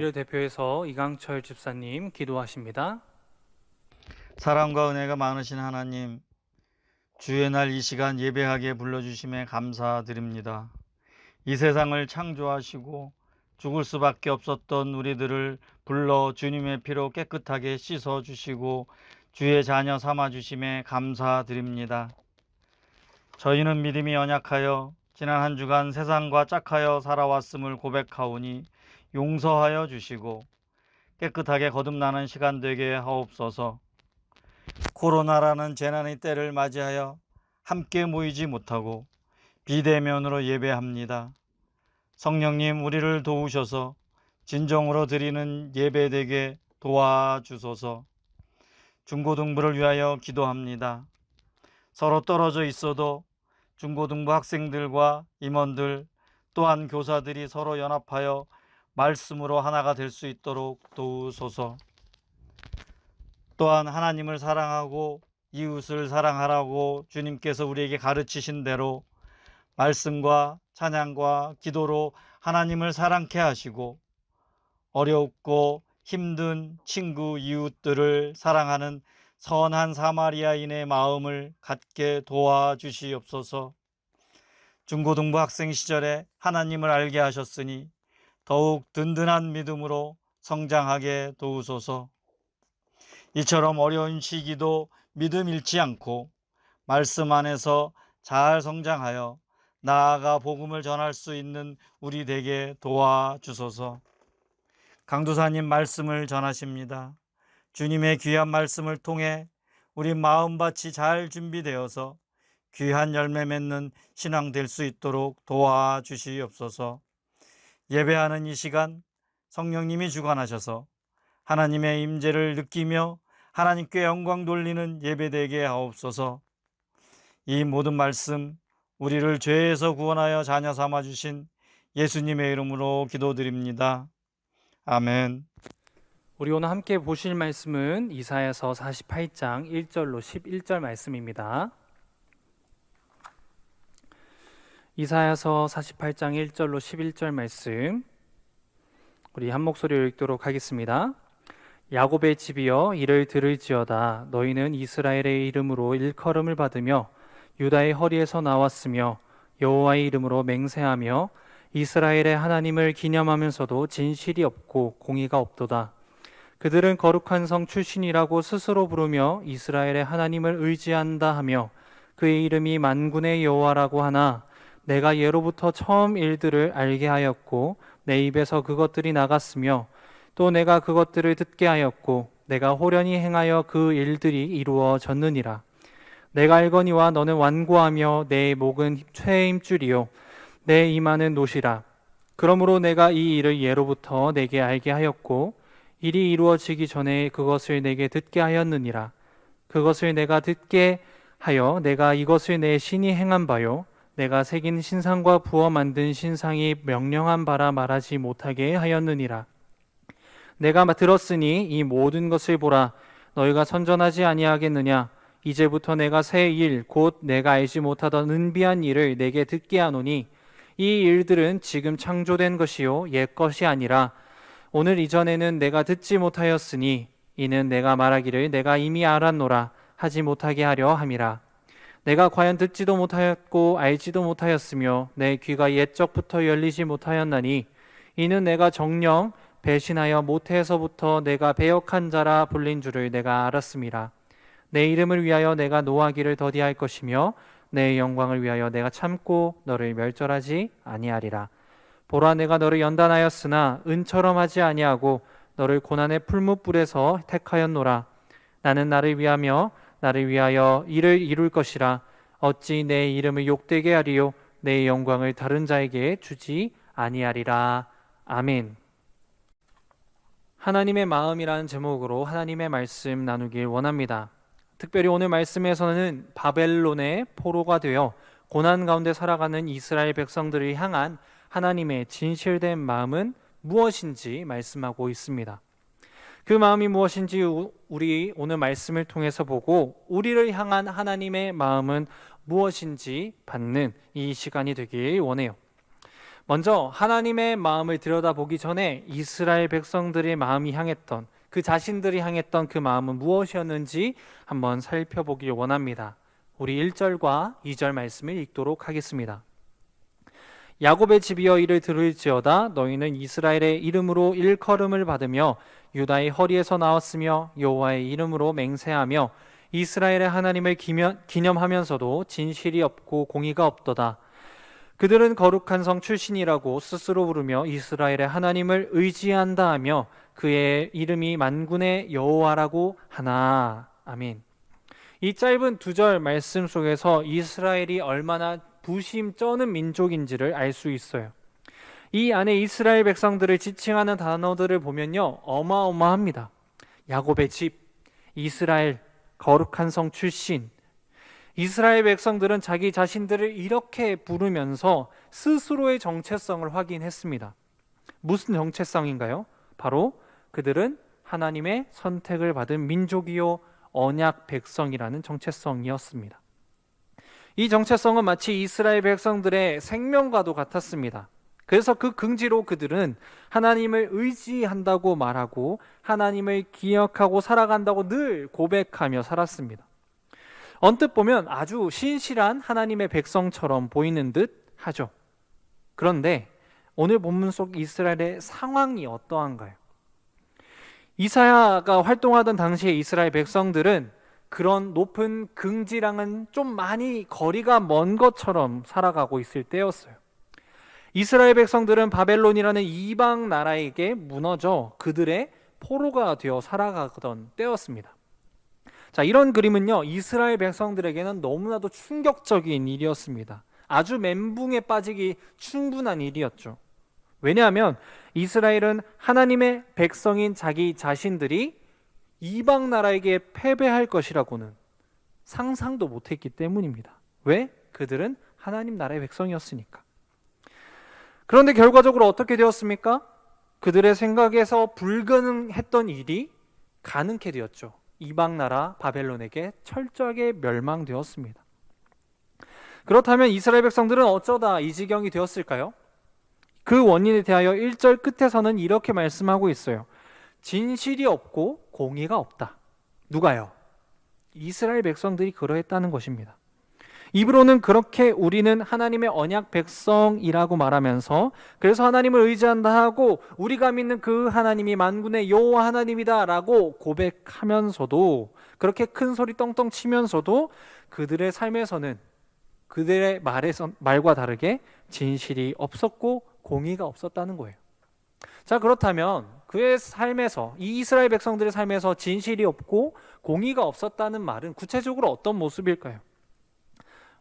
저희를 대표해서 이강철 집사님 기도하십니다. 사랑과 은혜가 많으신 하나님, 주의 날 이 시간 예배하게 불러주심에 감사드립니다. 이 세상을 창조하시고 죽을 수밖에 없었던 우리들을 불러 주님의 피로 깨끗하게 씻어주시고 주의 자녀 삼아주심에 감사드립니다. 저희는 믿음이 연약하여 지난 한 주간 세상과 짝하여 살아왔음을 고백하오니 용서하여 주시고 깨끗하게 거듭나는 시간 되게 하옵소서. 코로나라는 재난의 때를 맞이하여 함께 모이지 못하고 비대면으로 예배합니다. 성령님, 우리를 도우셔서 진정으로 드리는 예배 되게 도와주소서. 중고등부를 위하여 기도합니다. 서로 떨어져 있어도 중고등부 학생들과 임원들 또한 교사들이 서로 연합하여 말씀으로 하나가 될 수 있도록 도우소서. 또한 하나님을 사랑하고 이웃을 사랑하라고 주님께서 우리에게 가르치신 대로 말씀과 찬양과 기도로 하나님을 사랑케 하시고 어렵고 힘든 친구 이웃들을 사랑하는 선한 사마리아인의 마음을 갖게 도와주시옵소서. 중고등부 학생 시절에 하나님을 알게 하셨으니 더욱 든든한 믿음으로 성장하게 도우소서. 이처럼 어려운 시기도 믿음 잃지 않고 말씀 안에서 잘 성장하여 나아가 복음을 전할 수 있는 우리 되게 도와주소서. 강도사님 말씀을 전하십니다. 주님의 귀한 말씀을 통해 우리 마음밭이 잘 준비되어서 귀한 열매 맺는 신앙 될 수 있도록 도와주시옵소서. 예배하는 이 시간 성령님이 주관하셔서 하나님의 임재를 느끼며 하나님께 영광 돌리는 예배되게 하옵소서. 이 모든 말씀 우리를 죄에서 구원하여 자녀 삼아주신 예수님의 이름으로 기도드립니다. 아멘. 우리 오늘 함께 보실 말씀은 이사야서 48장 1절로 11절 말씀입니다. 이사야서 48장 1절로 11절 말씀 우리 한 목소리로 읽도록 하겠습니다. 야곱의 집이여 이를 들을지어다. 너희는 이스라엘의 이름으로 일컬음을 받으며 유다의 허리에서 나왔으며 여호와의 이름으로 맹세하며 이스라엘의 하나님을 기념하면서도 진실이 없고 공의가 없도다. 그들은 거룩한 성 출신이라고 스스로 부르며 이스라엘의 하나님을 의지한다 하며 그의 이름이 만군의 여호와라고 하나 내가 예로부터 처음 일들을 알게 하였고 내 입에서 그것들이 나갔으며 또 내가 그것들을 듣게 하였고 내가 호련히 행하여 그 일들이 이루어졌느니라. 내가 알거니와 너는 완고하며 내 목은 쇠의 힘줄이요 내 이마는 노시라. 그러므로 내가 이 일을 예로부터 내게 알게 하였고 일이 이루어지기 전에 그것을 내게 듣게 하였느니라. 그것을 내가 듣게 하여 내가 이것을 내 신이 행한 바요 내가 새긴 신상과 부어 만든 신상이 명령한 바라 말하지 못하게 하였느니라. 내가 들었으니 이 모든 것을 보라. 너희가 선전하지 아니하겠느냐. 이제부터 내가 새 일 곧 내가 알지 못하던 은비한 일을 내게 듣게 하노니 이 일들은 지금 창조된 것이요 옛 것이 아니라 오늘 이전에는 내가 듣지 못하였으니 이는 내가 말하기를 내가 이미 알았노라 하지 못하게 하려 함이라. 내가 과연 듣지도 못하였고 알지도 못하였으며 내 귀가 옛적부터 열리지 못하였나니 이는 내가 정녕 배신하여 모태에서부터 내가 배역한 자라 불린 줄을 내가 알았음이라. 내 이름을 위하여 내가 노하기를 더디할 것이며 내 영광을 위하여 내가 참고 너를 멸절하지 아니하리라. 보라, 내가 너를 연단하였으나 은처럼 하지 아니하고 너를 고난의 풀무불에서 택하였노라. 나는 나를 위하여 일을 이룰 것이라. 어찌 내 이름을 욕되게 하리요 내 영광을 다른 자에게 주지 아니하리라. 아멘. 하나님의 마음이라는 제목으로 하나님의 말씀 나누길 원합니다. 특별히 오늘 말씀에서는 바벨론의 포로가 되어 고난 가운데 살아가는 이스라엘 백성들을 향한 하나님의 진실된 마음은 무엇인지 말씀하고 있습니다. 그 마음이 무엇인지 우리 오늘 말씀을 통해서 보고 우리를 향한 하나님의 마음은 무엇인지 받는 이 시간이 되길 원해요. 먼저 하나님의 마음을 들여다보기 전에 이스라엘 백성들의 마음이 향했던, 그 자신들이 향했던 그 마음은 무엇이었는지 한번 살펴보길 원합니다. 우리 1절과 2절 말씀을 읽도록 하겠습니다. 야곱의 집이여 이를 들을지어다 너희는 이스라엘의 이름으로 일컬음을 받으며 유다의 허리에서 나왔으며 여호와의 이름으로 맹세하며 이스라엘의 하나님을 기념하면서도 진실이 없고 공의가 없도다. 그들은 거룩한 성 출신이라고 스스로 부르며 이스라엘의 하나님을 의지한다 하며 그의 이름이 만군의 여호와라고 하나. 아멘. 이 짧은 2절 말씀 속에서 이스라엘이 얼마나 부심 쩌는 민족인지를 알 수 있어요. 이 안에 이스라엘 백성들을 지칭하는 단어들을 보면요, 어마어마합니다. 야곱의 집, 이스라엘, 거룩한 성 출신. 이스라엘 백성들은 자기 자신들을 이렇게 부르면서 스스로의 정체성을 확인했습니다. 무슨 정체성인가요? 바로 그들은 하나님의 선택을 받은 민족이요 언약 백성이라는 정체성이었습니다. 이 정체성은 마치 이스라엘 백성들의 생명과도 같았습니다. 그래서 그 긍지로 그들은 하나님을 의지한다고 말하고 하나님을 기억하고 살아간다고 늘 고백하며 살았습니다. 언뜻 보면 아주 신실한 하나님의 백성처럼 보이는 듯 하죠. 그런데 오늘 본문 속 이스라엘의 상황이 어떠한가요? 이사야가 활동하던 당시의 이스라엘 백성들은 그런 높은 긍지랑은 좀 많이 거리가 먼 것처럼 살아가고 있을 때였어요. 이스라엘 백성들은 바벨론이라는 이방 나라에게 무너져 그들의 포로가 되어 살아가던 때였습니다. 자, 이런 그림은요, 이스라엘 백성들에게는 너무나도 충격적인 일이었습니다. 아주 멘붕에 빠지기 충분한 일이었죠. 왜냐하면 이스라엘은 하나님의 백성인 자기 자신들이 이방 나라에게 패배할 것이라고는 상상도 못했기 때문입니다. 왜? 그들은 하나님 나라의 백성이었으니까. 그런데 결과적으로 어떻게 되었습니까? 그들의 생각에서 불가능했던 일이 가능케 되었죠. 이방 나라 바벨론에게 철저하게 멸망되었습니다. 그렇다면 이스라엘 백성들은 어쩌다 이 지경이 되었을까요? 그 원인에 대하여 1절 끝에서는 이렇게 말씀하고 있어요. 진실이 없고 공의가 없다. 누가요? 이스라엘 백성들이 그러했다는 것입니다. 입으로는 그렇게 우리는 하나님의 언약 백성이라고 말하면서 그래서 하나님을 의지한다 하고 우리가 믿는 그 하나님이 만군의 여호와 하나님이다 라고 고백하면서도 그렇게 큰 소리 떵떵 치면서도 그들의 삶에서는 그들의 말과 다르게 진실이 없었고 공의가 없었다는 거예요. 자, 그렇다면 그의 삶에서, 이 이스라엘 백성들의 삶에서 진실이 없고 공의가 없었다는 말은 구체적으로 어떤 모습일까요?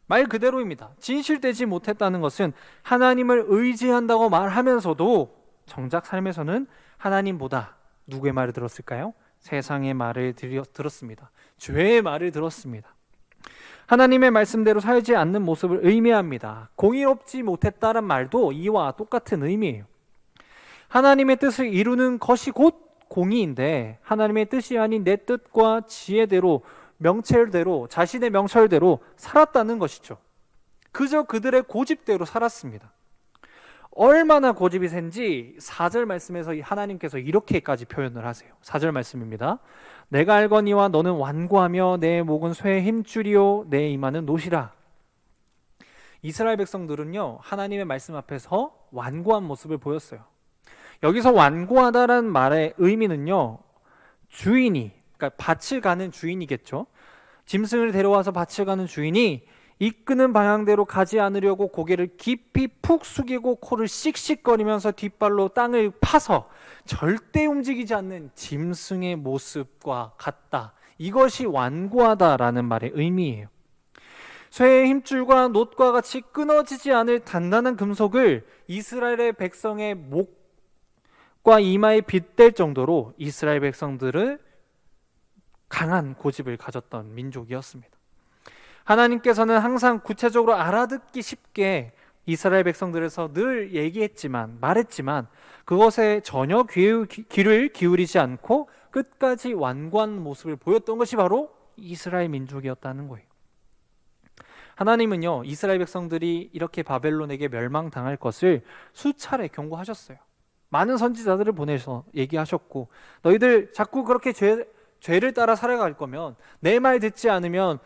말 그대로입니다. 진실되지 못했다는 것은 하나님을 의지한다고 말하면서도 정작 삶에서는 하나님보다 누구의 말을 들었을까요? 세상의 말을 들었습니다. 죄의 말을 들었습니다. 하나님의 말씀대로 살지 않는 모습을 의미합니다. 공의롭지 못했다는 말도 이와 똑같은 의미예요. 하나님의 뜻을 이루는 것이 곧 공의인데 하나님의 뜻이 아닌 내 뜻과 지혜대로 명철대로 자신의 명철대로 살았다는 것이죠. 그저 그들의 고집대로 살았습니다. 얼마나 고집이 센지 4절 말씀에서 하나님께서 이렇게까지 표현을 하세요. 4절 말씀입니다. 내가 알거니와 너는 완고하며 내 목은 쇠의 힘줄이요 내 이마는 노시라. 이스라엘 백성들은요 하나님의 말씀 앞에서 완고한 모습을 보였어요. 여기서 완고하다라는 말의 의미는요 주인이, 그러니까 밭을 가는 주인이겠죠. 짐승을 데려와서 밭을 가는 주인이 이끄는 방향대로 가지 않으려고 고개를 깊이 푹 숙이고 코를 씩씩거리면서 뒷발로 땅을 파서 절대 움직이지 않는 짐승의 모습과 같다. 이것이 완고하다라는 말의 의미예요. 쇠의 힘줄과 놋과 같이 끊어지지 않을 단단한 금속을 이스라엘의 백성의 목과 이마에 빗댈 정도로 이스라엘 백성들을 강한 고집을 가졌던 민족이었습니다. 하나님께서는 항상 구체적으로 알아듣기 쉽게 이스라엘 백성들에서 늘 말했지만 그것에 전혀 귀를 기울이지 않고 끝까지 완고한 모습을 보였던 것이 바로 이스라엘 민족이었다는 거예요. 하나님은요, 이스라엘 백성들이 이렇게 바벨론에게 멸망당할 것을 수차례 경고하셨어요. 많은 선지자들을 보내서 얘기하셨고, 너희들 자꾸 그렇게 죄를 따라 살아갈 거면, 내 말 듣지 않으면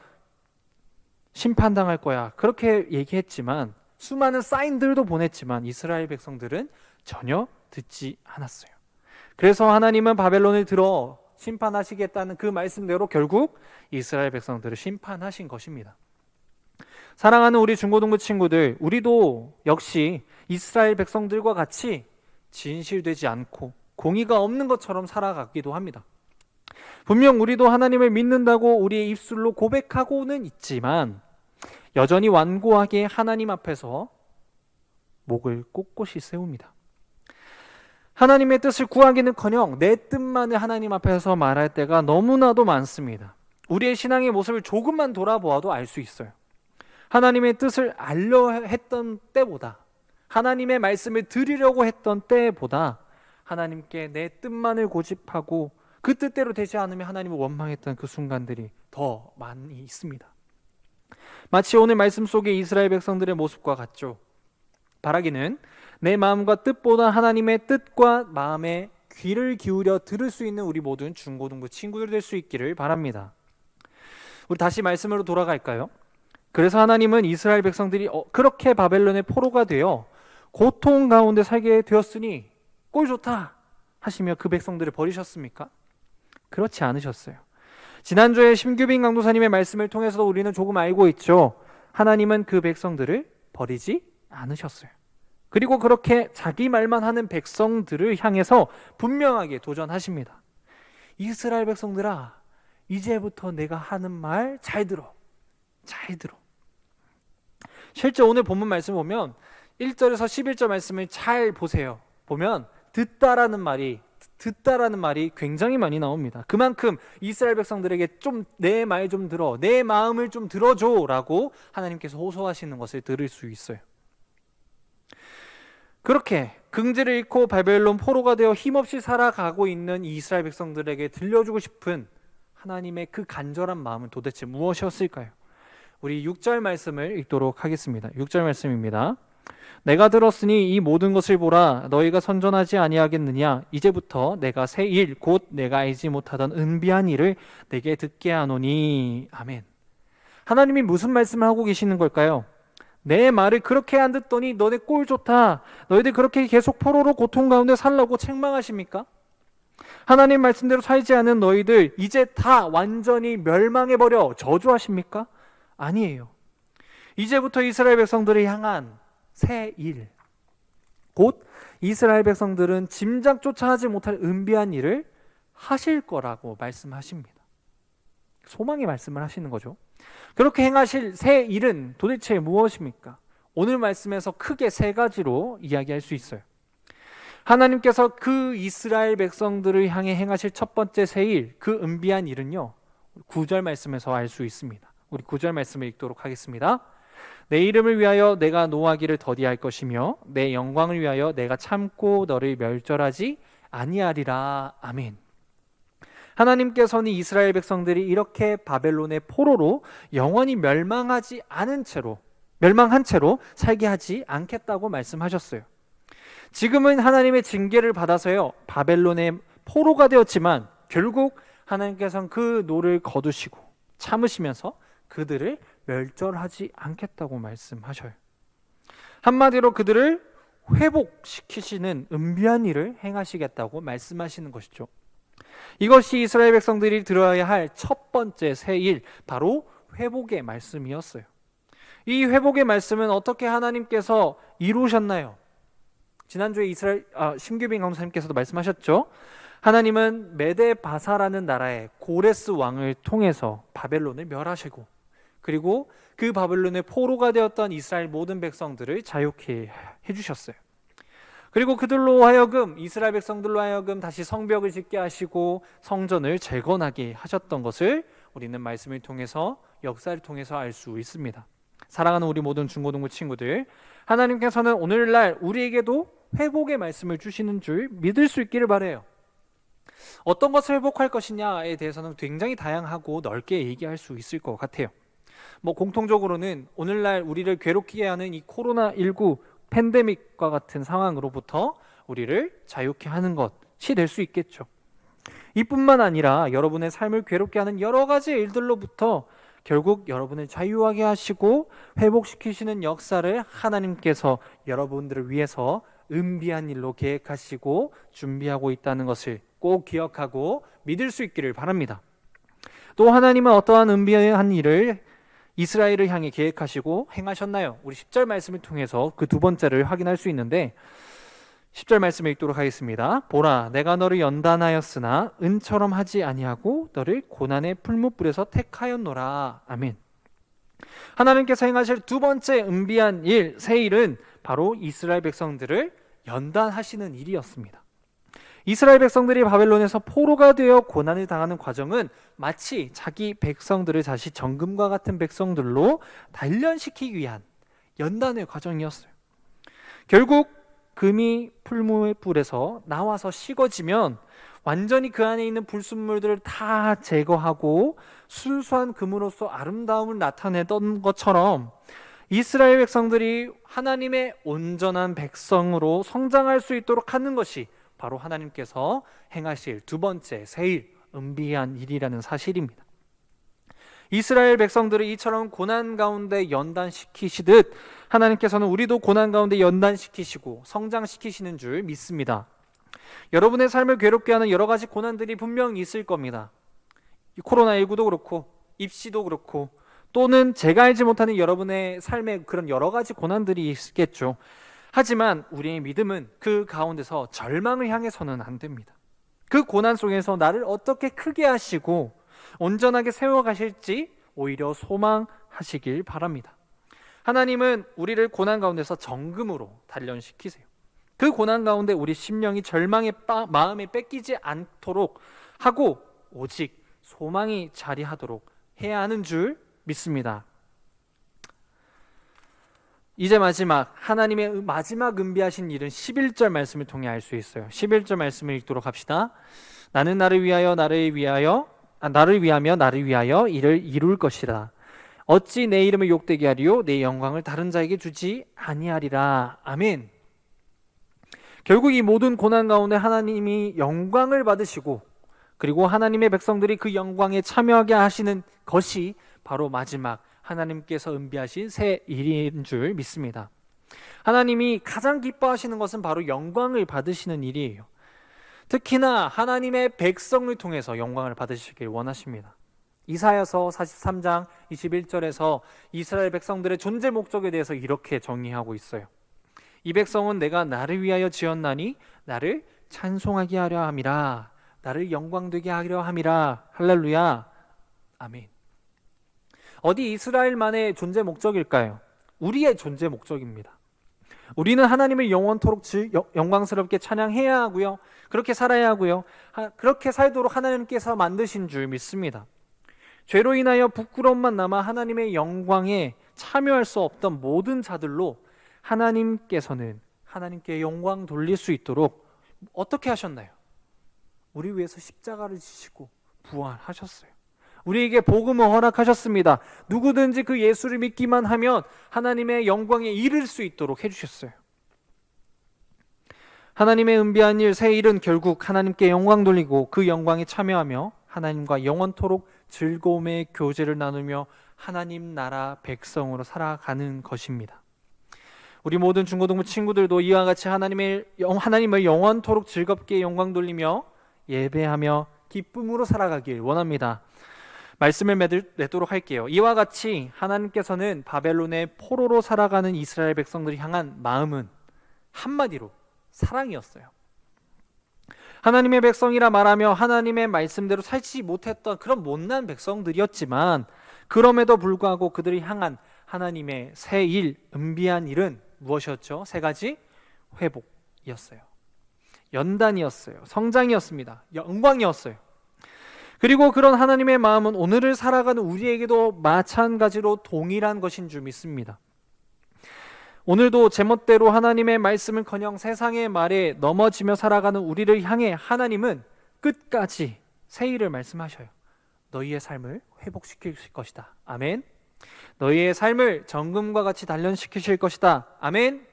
심판당할 거야, 그렇게 얘기했지만, 수많은 사인들도 보냈지만 이스라엘 백성들은 전혀 듣지 않았어요. 그래서 하나님은 바벨론을 들어 심판하시겠다는 그 말씀대로 결국 이스라엘 백성들을 심판하신 것입니다. 사랑하는 우리 중고등부 친구들, 우리도 역시 이스라엘 백성들과 같이 진실되지 않고 공의가 없는 것처럼 살아가기도 합니다. 분명 우리도 하나님을 믿는다고 우리의 입술로 고백하고는 있지만 여전히 완고하게 하나님 앞에서 목을 꼿꼿이 세웁니다. 하나님의 뜻을 구하기는커녕 내 뜻만을 하나님 앞에서 말할 때가 너무나도 많습니다. 우리의 신앙의 모습을 조금만 돌아보아도 알 수 있어요. 하나님의 뜻을 알려 했던 때보다, 하나님의 말씀을 드리려고 했던 때보다 하나님께 내 뜻만을 고집하고 그 뜻대로 되지 않으면 하나님을 원망했던 그 순간들이 더 많이 있습니다. 마치 오늘 말씀 속의 이스라엘 백성들의 모습과 같죠. 바라기는 내 마음과 뜻보다 하나님의 뜻과 마음에 귀를 기울여 들을 수 있는 우리 모든 중고등부 친구들 될 수 있기를 바랍니다. 우리 다시 말씀으로 돌아갈까요? 그래서 하나님은 이스라엘 백성들이 그렇게 바벨론의 포로가 되어 고통 가운데 살게 되었으니 꼴 좋다 하시며 그 백성들을 버리셨습니까? 그렇지 않으셨어요. 지난주에 심규빈 강도사님의 말씀을 통해서도 우리는 조금 알고 있죠. 하나님은 그 백성들을 버리지 않으셨어요. 그리고 그렇게 자기 말만 하는 백성들을 향해서 분명하게 도전하십니다. 이스라엘 백성들아, 이제부터 내가 하는 말 잘 들어. 잘 들어. 실제 오늘 본문 말씀 보면 1절에서 11절 말씀을 잘 보세요. 보면 듣다라는 말이 굉장히 많이 나옵니다. 그만큼 이스라엘 백성들에게 좀 내 말 좀 들어, 내 마음을 좀 들어줘 라고 하나님께서 호소하시는 것을 들을 수 있어요. 그렇게 긍지를 잃고 바벨론 포로가 되어 힘없이 살아가고 있는 이 이스라엘 백성들에게 들려주고 싶은 하나님의 그 간절한 마음은 도대체 무엇이었을까요? 우리 6절 말씀을 읽도록 하겠습니다. 6절 말씀입니다. 내가 들었으니 이 모든 것을 보라. 너희가 선전하지 아니하겠느냐? 이제부터 내가 새 일 곧 내가 알지 못하던 은비한 일을 내게 듣게 하노니. 아멘. 하나님이 무슨 말씀을 하고 계시는 걸까요? 내 말을 그렇게 안 듣더니 너네 꼴 좋다, 너희들 그렇게 계속 포로로 고통 가운데 살라고 책망하십니까? 하나님 말씀대로 살지 않은 너희들 이제 다 완전히 멸망해버려 저주하십니까? 아니에요. 이제부터 이스라엘 백성들을 향한 새 일, 곧 이스라엘 백성들은 짐작조차 하지 못할 은비한 일을 하실 거라고 말씀하십니다. 소망의 말씀을 하시는 거죠. 그렇게 행하실 새 일은 도대체 무엇입니까? 오늘 말씀에서 크게 세 가지로 이야기할 수 있어요. 하나님께서 그 이스라엘 백성들을 향해 행하실 첫 번째 새 일, 그 은비한 일은요, 9절 말씀에서 알 수 있습니다. 우리 9절 말씀을 읽도록 하겠습니다. 내 이름을 위하여 내가 노하기를 더디할 것이며 내 영광을 위하여 내가 참고 너를 멸절하지 아니하리라. 아멘. 하나님께서는 이스라엘 백성들이 이렇게 바벨론의 포로로 영원히 멸망한 채로 살게 하지 않겠다고 말씀하셨어요. 지금은 하나님의 징계를 받아서요, 바벨론의 포로가 되었지만 결국 하나님께서는 그 노를 거두시고 참으시면서 그들을 멸절하지 않겠다고 말씀하셔요. 한마디로 그들을 회복시키시는 은비한 일을 행하시겠다고 말씀하시는 것이죠. 이것이 이스라엘 백성들이 들어야 할 첫 번째 새 일, 바로 회복의 말씀이었어요. 이 회복의 말씀은 어떻게 하나님께서 이루셨나요? 지난주에 심규빈 강사님께서도 말씀하셨죠. 하나님은 메데바사라는 나라의 고레스 왕을 통해서 바벨론을 멸하시고, 그리고 그 바벨론의 포로가 되었던 이스라엘 모든 백성들을 자유케 해주셨어요. 그리고 이스라엘 백성들로 하여금 다시 성벽을 짓게 하시고 성전을 재건하게 하셨던 것을 우리는 말씀을 통해서, 역사를 통해서 알 수 있습니다. 사랑하는 우리 모든 중고등부 친구들, 하나님께서는 오늘날 우리에게도 회복의 말씀을 주시는 줄 믿을 수 있기를 바라요. 어떤 것을 회복할 것이냐에 대해서는 굉장히 다양하고 넓게 얘기할 수 있을 것 같아요. 공통적으로는 오늘날 우리를 괴롭게 하는 이 코로나19 팬데믹과 같은 상황으로부터 우리를 자유케 하는 것이 될 수 있겠죠. 이뿐만 아니라 여러분의 삶을 괴롭게 하는 여러 가지 일들로부터 결국 여러분을 자유하게 하시고 회복시키시는 역사를 하나님께서 여러분들을 위해서 은비한 일로 계획하시고 준비하고 있다는 것을 꼭 기억하고 믿을 수 있기를 바랍니다. 또 하나님은 어떠한 은비한 일을 이스라엘을 향해 계획하시고 행하셨나요? 우리 10절 말씀을 통해서 그 두 번째를 확인할 수 있는데 10절 말씀을 읽도록 하겠습니다. 보라, 내가 너를 연단하였으나 은처럼 하지 아니하고 너를 고난의 풀무불에서 택하였노라. 아멘. 하나님께서 행하실 두 번째 은비한 일, 새 일은 바로 이스라엘 백성들을 연단하시는 일이었습니다. 이스라엘 백성들이 바벨론에서 포로가 되어 고난을 당하는 과정은 마치 자기 백성들을 다시 정금과 같은 백성들로 단련시키기 위한 연단의 과정이었어요. 결국 금이 풀무의 불에서 나와서 식어지면 완전히 그 안에 있는 불순물들을 다 제거하고 순수한 금으로서 아름다움을 나타내던 것처럼 이스라엘 백성들이 하나님의 온전한 백성으로 성장할 수 있도록 하는 것이 바로 하나님께서 행하실 두 번째 새일, 은비한 일이라는 사실입니다. 이스라엘 백성들을 이처럼 고난 가운데 연단시키시듯 하나님께서는 우리도 고난 가운데 연단시키시고 성장시키시는 줄 믿습니다. 여러분의 삶을 괴롭게 하는 여러 가지 고난들이 분명히 있을 겁니다. 코로나19도 그렇고 입시도 그렇고 또는 제가 알지 못하는 여러분의 삶에 그런 여러 가지 고난들이 있겠죠. 하지만 우리의 믿음은 그 가운데서 절망을 향해서는 안 됩니다. 그 고난 속에서 나를 어떻게 크게 하시고 온전하게 세워가실지 오히려 소망하시길 바랍니다. 하나님은 우리를 고난 가운데서 정금으로 단련시키세요. 그 고난 가운데 우리 심령이 절망의 마음에 뺏기지 않도록 하고 오직 소망이 자리하도록 해야 하는 줄 믿습니다. 이제 하나님의 마지막 은비하신 일은 11절 말씀을 통해 알 수 있어요. 11절 말씀을 읽도록 합시다. 나는 나를 위하며 나를 위하여 이를 이룰 것이라. 어찌 내 이름을 욕되게 하리요 내 영광을 다른 자에게 주지 아니하리라. 아멘. 결국 이 모든 고난 가운데 하나님이 영광을 받으시고 그리고 하나님의 백성들이 그 영광에 참여하게 하시는 것이 바로 마지막 하나님께서 은비하신 새 일인 줄 믿습니다. 하나님이 가장 기뻐하시는 것은 바로 영광을 받으시는 일이에요. 특히나 하나님의 백성을 통해서 영광을 받으시길 원하십니다. 이사야서 43장 21절에서 이스라엘 백성들의 존재 목적에 대해서 이렇게 정의하고 있어요. 이 백성은 내가 나를 위하여 지었나니 나를 찬송하게 하려 함이라. 나를 영광되게 하려 함이라. 할렐루야. 아멘. 어디 이스라엘만의 존재 목적일까요? 우리의 존재 목적입니다. 우리는 하나님을 영원토록 영광스럽게 찬양해야 하고요. 그렇게 살아야 하고요. 그렇게 살도록 하나님께서 만드신 줄 믿습니다. 죄로 인하여 부끄러움만 남아 하나님의 영광에 참여할 수 없던 모든 자들로 하나님께서는 하나님께 영광 돌릴 수 있도록 어떻게 하셨나요? 우리 위해서 십자가를 지시고 부활하셨어요. 우리에게 복음을 허락하셨습니다. 누구든지 그 예수를 믿기만 하면 하나님의 영광에 이를 수 있도록 해주셨어요. 하나님의 은비한 일, 새 일은 결국 하나님께 영광 돌리고 그 영광에 참여하며 하나님과 영원토록 즐거움의 교제를 나누며 하나님 나라 백성으로 살아가는 것입니다. 우리 모든 중고등부 친구들도 이와 같이 하나님을 영원토록 즐겁게 영광 돌리며 예배하며 기쁨으로 살아가길 원합니다. 말씀을 맺도록 할게요. 이와 같이 하나님께서는 바벨론의 포로로 살아가는 이스라엘 백성들을 향한 마음은 한마디로 사랑이었어요. 하나님의 백성이라 말하며 하나님의 말씀대로 살지 못했던 그런 못난 백성들이었지만 그럼에도 불구하고 그들을 향한 하나님의 새 일, 은비한 일은 무엇이었죠? 세 가지 회복이었어요. 연단이었어요. 성장이었습니다. 영광이었어요. 그리고 그런 하나님의 마음은 오늘을 살아가는 우리에게도 마찬가지로 동일한 것인 줄 믿습니다. 오늘도 제멋대로 하나님의 말씀은커녕 세상의 말에 넘어지며 살아가는 우리를 향해 하나님은 끝까지 새 일을 말씀하셔요. 너희의 삶을 회복시킬 것이다. 아멘. 너희의 삶을 정금과 같이 단련시키실 것이다. 아멘.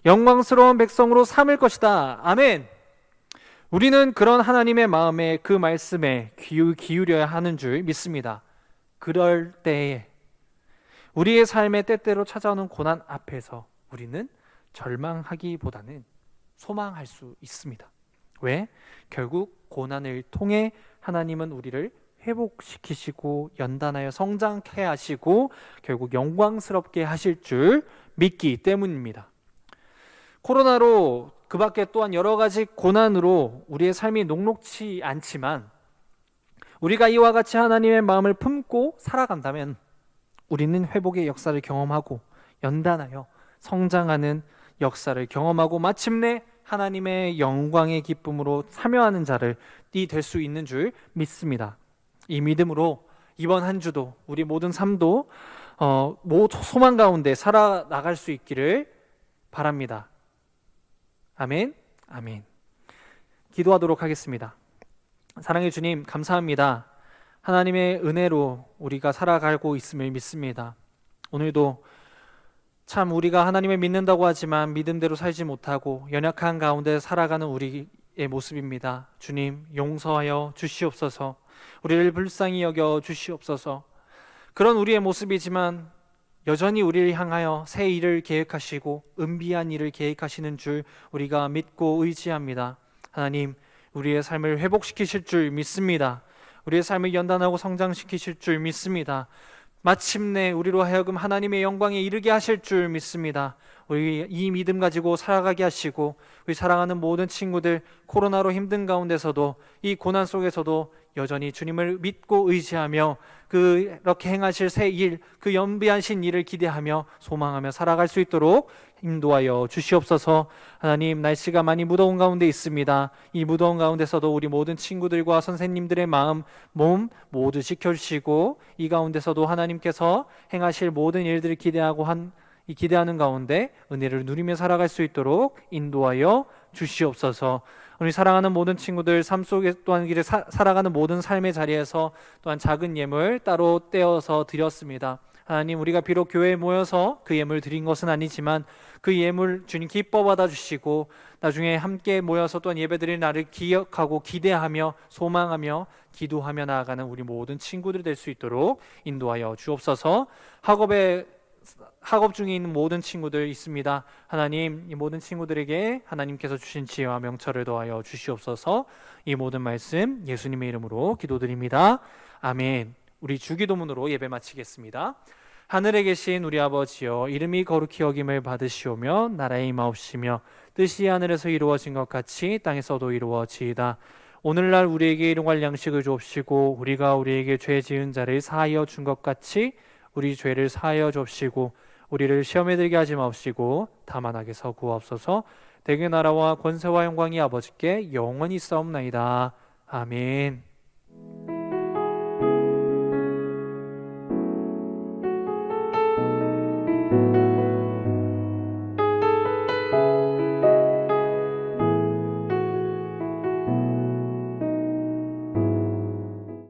영광스러운 백성으로 삼을 것이다. 아멘. 우리는 그런 하나님의 마음에 그 말씀에 기울여야 하는 줄 믿습니다. 그럴 때에 우리의 삶에 때때로 찾아오는 고난 앞에서 우리는 절망하기보다는 소망할 수 있습니다. 왜? 결국 고난을 통해 하나님은 우리를 회복시키시고 연단하여 성장케 하시고 결국 영광스럽게 하실 줄 믿기 때문입니다. 코로나로 그 밖에 또한 여러 가지 고난으로 우리의 삶이 녹록치 않지만 우리가 이와 같이 하나님의 마음을 품고 살아간다면 우리는 회복의 역사를 경험하고 연단하여 성장하는 역사를 경험하고 마침내 하나님의 영광의 기쁨으로 참여하는 자들이 될 수 있는 줄 믿습니다. 이 믿음으로 이번 한 주도 우리 모든 삶도 소망 가운데 살아나갈 수 있기를 바랍니다. 아멘. 아멘. 기도하도록 하겠습니다. 사랑의 주님, 감사합니다. 하나님의 은혜로 우리가 살아가고 있음을 믿습니다. 오늘도 참 우리가 하나님을 믿는다고 하지만 믿음대로 살지 못하고 연약한 가운데 살아가는 우리의 모습입니다. 주님, 용서하여 주시옵소서. 우리를 불쌍히 여겨 주시옵소서. 그런 우리의 모습이지만 여전히 우리를 향하여 새 일을 계획하시고 은비한 일을 계획하시는 줄 우리가 믿고 의지합니다. 하나님, 우리의 삶을 회복시키실 줄 믿습니다. 우리의 삶을 연단하고 성장시키실 줄 믿습니다. 마침내 우리로 하여금 하나님의 영광에 이르게 하실 줄 믿습니다. 우리 이 믿음 가지고 살아가게 하시고 우리 사랑하는 모든 친구들 코로나로 힘든 가운데서도 이 고난 속에서도 여전히 주님을 믿고 의지하며 그렇게 행하실 새 일, 그 연비하신 일을 기대하며 소망하며 살아갈 수 있도록 인도하여 주시옵소서. 하나님, 날씨가 많이 무더운 가운데 있습니다. 이 무더운 가운데서도 우리 모든 친구들과 선생님들의 마음, 몸 모두 지켜주시고 이 가운데서도 하나님께서 행하실 모든 일들을 기대하는 가운데 은혜를 누리며 살아갈 수 있도록 인도하여 주시옵소서. 우리 사랑하는 모든 친구들 삶 속에 또한 길을 살아가는 모든 삶의 자리에서 또한 작은 예물 따로 떼어서 드렸습니다. 하나님, 우리가 비록 교회에 모여서 그 예물 드린 것은 아니지만 그 예물 주님 기뻐 받아주시고 나중에 함께 모여서 또한 예배드릴 날을 기억하고 기대하며 소망하며 기도하며 나아가는 우리 모든 친구들이 될 수 있도록 인도하여 주옵소서. 학업 중에 있는 모든 친구들 있습니다. 하나님, 이 모든 친구들에게 하나님께서 주신 지혜와 명철을 더하여 주시옵소서. 이 모든 말씀 예수님의 이름으로 기도드립니다. 아멘. 우리 주기도문으로 예배 마치겠습니다. 하늘에 계신 우리 아버지여, 이름이 거룩히 여김을 받으시오며 나라의 임하옵시며 뜻이 하늘에서 이루어진 것 같이 땅에서도 이루어지이다. 오늘날 우리에게 일용할 양식을 주옵시고 우리가 우리에게 죄 지은 자를 사하여 준 것 같이 우리 죄를 사하여 주옵시고 우리를 시험에 들게 하지 마옵시고 다만 악에서 구하옵소서. 대개 나라와 권세와 영광이 아버지께 영원히 있사옵나이다. 아멘.